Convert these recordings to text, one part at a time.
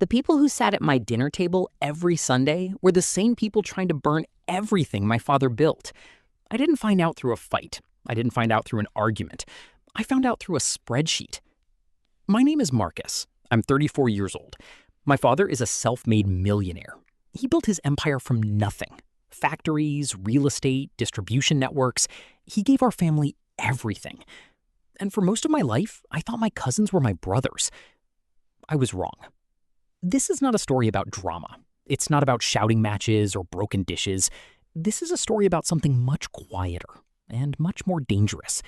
The people who sat at my dinner table every Sunday were the same people trying to burn everything my father built. I didn't find out through a fight. I didn't find out through an argument. I found out through a spreadsheet. My name is Marcus. I'm 34 years old. My father is a self-made millionaire. He built his empire from nothing. Factories, real estate, distribution networks. He gave our family everything. And for most of my life, I thought my cousins were my brothers. I was wrong. This is not a story about drama. It's not about shouting matches or broken dishes. This is a story about something much quieter and much more dangerous.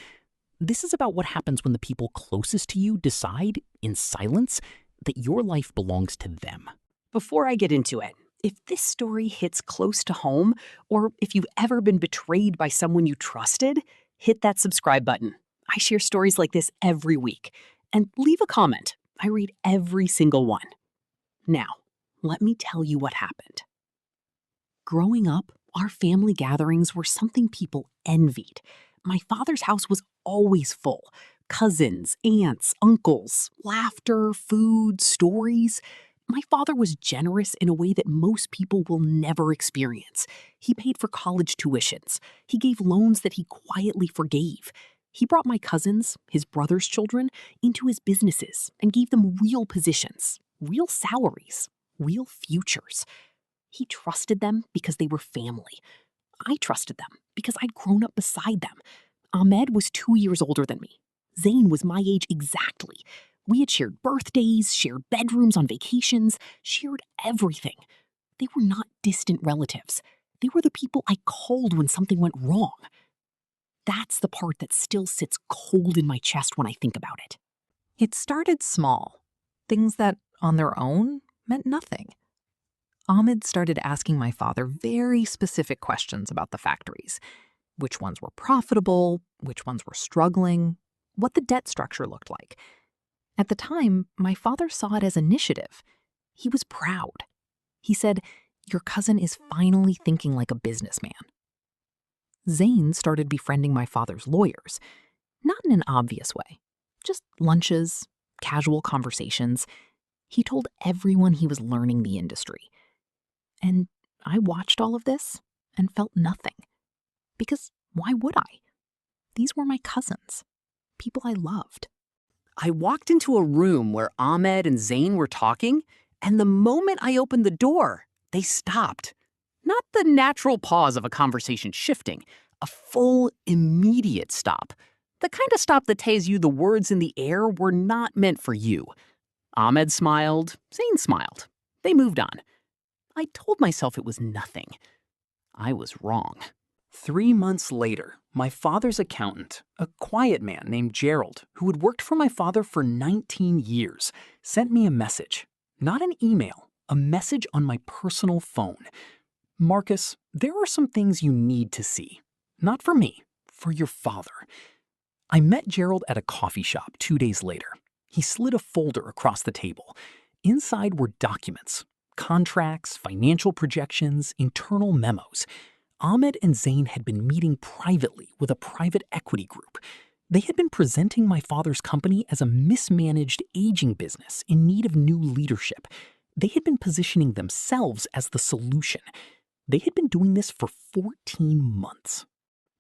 This is about what happens when the people closest to you decide, in silence, that your life belongs to them. Before I get into it, if this story hits close to home, or if you've ever been betrayed by someone you trusted, hit that subscribe button. I share stories like this every week. And leave a comment. I read every single one. Now, let me tell you what happened. Growing up, our family gatherings were something people envied. My father's house was always full. Cousins, aunts, uncles, laughter, food, stories. My father was generous in a way that most people will never experience. He paid for college tuitions. He gave loans that he quietly forgave. He brought my cousins, his brother's children, into his businesses and gave them real positions, real salaries, real futures. He trusted them because they were family. I trusted them because I'd grown up beside them. Ahmed was 2 years older than me. Zain was my age exactly. We had shared birthdays, shared bedrooms on vacations, shared everything. They were not distant relatives. They were the people I called when something went wrong. That's the part that still sits cold in my chest when I think about it. It started small. Things that, on their own, meant nothing. Ahmed started asking my father very specific questions about the factories. Which ones were profitable, which ones were struggling, what the debt structure looked like. At the time, my father saw it as initiative. He was proud. He said, "Your cousin is finally thinking like a businessman." Zain started befriending my father's lawyers, not in an obvious way, just lunches, casual conversations. He told everyone he was learning the industry. And I watched all of this and felt nothing. Because why would I? These were my cousins, people I loved. I walked into a room where Ahmed and Zain were talking, and the moment I opened the door, they stopped. Not the natural pause of a conversation shifting, a full, immediate stop. The kind of stop that tells you the words in the air were not meant for you. Ahmed smiled, Zain smiled. They moved on. I told myself it was nothing. I was wrong. 3 months later, my father's accountant, a quiet man named Gerald, who had worked for my father for 19 years, sent me a message. Not an email, a message on my personal phone. "Marcus, there are some things you need to see. Not for me, for your father." I met Gerald at a coffee shop 2 days later. He slid a folder across the table. Inside were documents, contracts, financial projections, internal memos. Ahmed and Zain had been meeting privately with a private equity group. They had been presenting my father's company as a mismanaged, aging business in need of new leadership. They had been positioning themselves as the solution. They had been doing this for 14 months.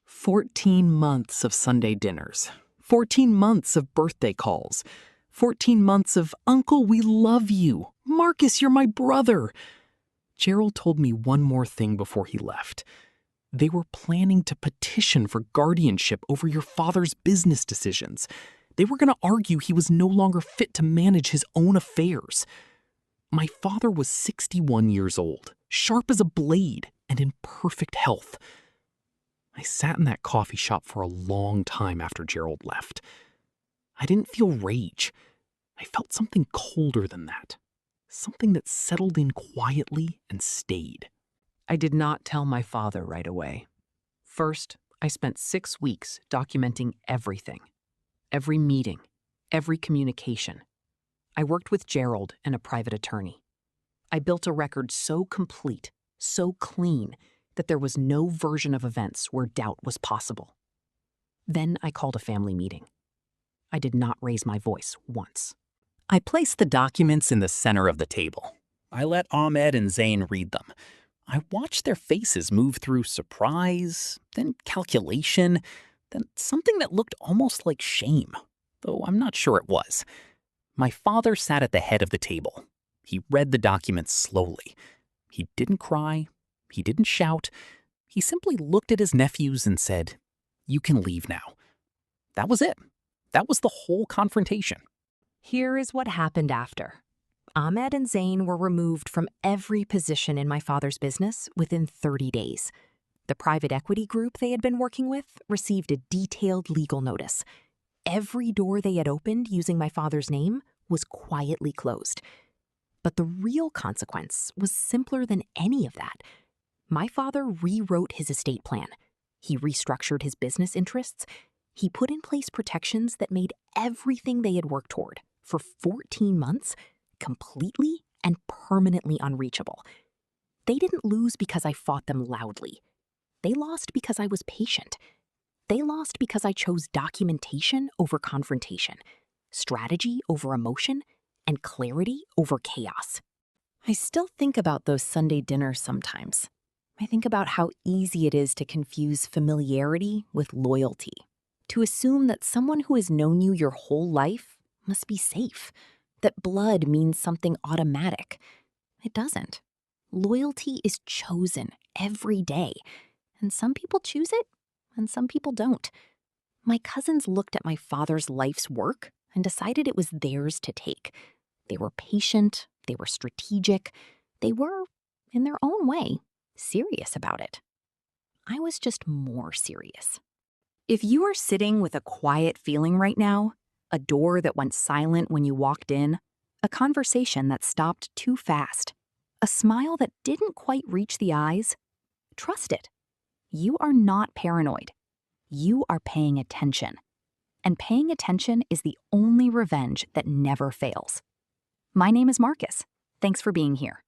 14 months of Sunday dinners. 14 months of birthday calls. 14 months of, "Uncle, we love you. Marcus, you're my brother." Gerald told me one more thing before he left. They were planning to petition for guardianship over your father's business decisions. They were going to argue he was no longer fit to manage his own affairs. My father was 61 years old, sharp as a blade, and in perfect health. I sat in that coffee shop for a long time after Gerald left. I didn't feel rage. I felt something colder than that. Something that settled in quietly and stayed. I did not tell my father right away. First, I spent 6 weeks documenting everything. Every meeting, every communication. I worked with Gerald and a private attorney. I built a record so complete, so clean, that there was no version of events where doubt was possible. Then I called a family meeting. I did not raise my voice once. I placed the documents in the center of the table. I let Ahmed and Zain read them. I watched their faces move through surprise, then calculation, then something that looked almost like shame, though I'm not sure it was. My father sat at the head of the table. He read the documents slowly. He didn't cry. He didn't shout. He simply looked at his nephews and said, "You can leave now." That was it. That was the whole confrontation. Here is what happened after. Ahmed and Zain were removed from every position in my father's business within 30 days. The private equity group they had been working with received a detailed legal notice. Every door they had opened using my father's name was quietly closed. But the real consequence was simpler than any of that. My father rewrote his estate plan. He restructured his business interests. He put in place protections that made everything they had worked toward for 14 months completely and permanently unreachable. They didn't lose because I fought them loudly. They lost because I was patient. They lost because I chose documentation over confrontation, strategy over emotion, and clarity over chaos. I still think about those Sunday dinners sometimes. I think about how easy it is to confuse familiarity with loyalty, to assume that someone who has known you your whole life must be safe, that blood means something automatic. It doesn't. Loyalty is chosen every day, and some people choose it, and some people don't. My cousins looked at my father's life's work and decided it was theirs to take. They were patient, they were strategic, they were, in their own way, serious about it. I was just more serious. If you are sitting with a quiet feeling right now, a door that went silent when you walked in, a conversation that stopped too fast, a smile that didn't quite reach the eyes, trust it. You are not paranoid. You are paying attention. And paying attention is the only revenge that never fails. My name is Marcus. Thanks for being here.